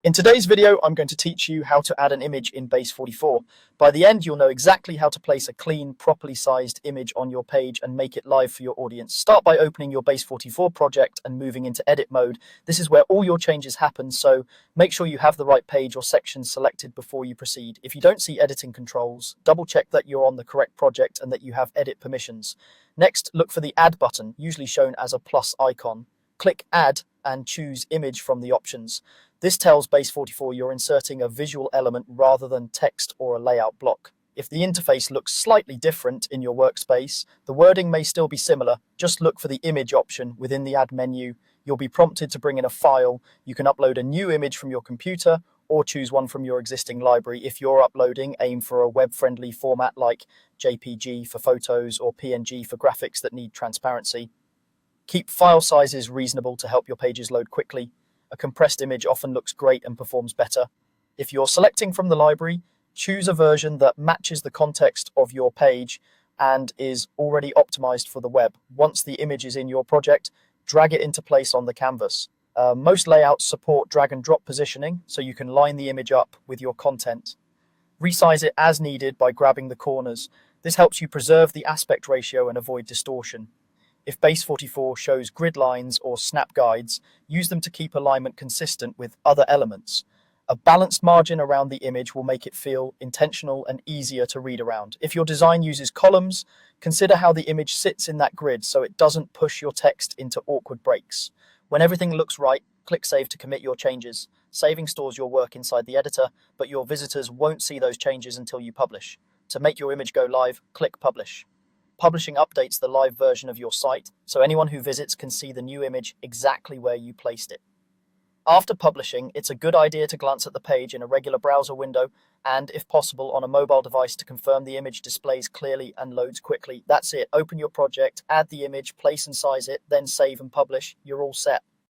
In today's video, I'm going to teach you how to add an image in Base44. By the end, you'll know exactly how to place a clean, properly sized image on your page and make it live for your audience. Start by opening your Base44 project and moving into edit mode. This is where all your changes happen, so make sure you have the right page or section selected before you proceed. If you don't see editing controls, double check that you're on the correct project and that you have edit permissions. Next, look for the Add button, usually shown as a plus icon. Click Add and choose Image from the options. This tells Base44 you're inserting a visual element rather than text or a layout block. If the interface looks slightly different in your workspace, the wording may still be similar. Just look for the image option within the Add menu. You'll be prompted to bring in a file. You can upload a new image from your computer or choose one from your existing library. If you're uploading, aim for a web-friendly format like JPG for photos or PNG for graphics that need transparency. Keep file sizes reasonable to help your pages load quickly. A compressed image often looks great and performs better. If you're selecting from the library, choose a version that matches the context of your page and is already optimized for the web. Once the image is in your project, drag it into place on the canvas. Most layouts support drag and drop positioning, so you can line the image up with your content. Resize it as needed by grabbing the corners. This helps you preserve the aspect ratio and avoid distortion. If Base44 shows grid lines or snap guides, use them to keep alignment consistent with other elements. A balanced margin around the image will make it feel intentional and easier to read around. If your design uses columns, consider how the image sits in that grid so it doesn't push your text into awkward breaks. When everything looks right, click Save to commit your changes. Saving stores your work inside the editor, but your visitors won't see those changes until you publish. To make your image go live, click Publish. Publishing updates the live version of your site, so anyone who visits can see the new image exactly where you placed it. After publishing, it's a good idea to glance at the page in a regular browser window and, if possible, on a mobile device to confirm the image displays clearly and loads quickly. That's it. Open your project, add the image, place and size it, then save and publish. You're all set.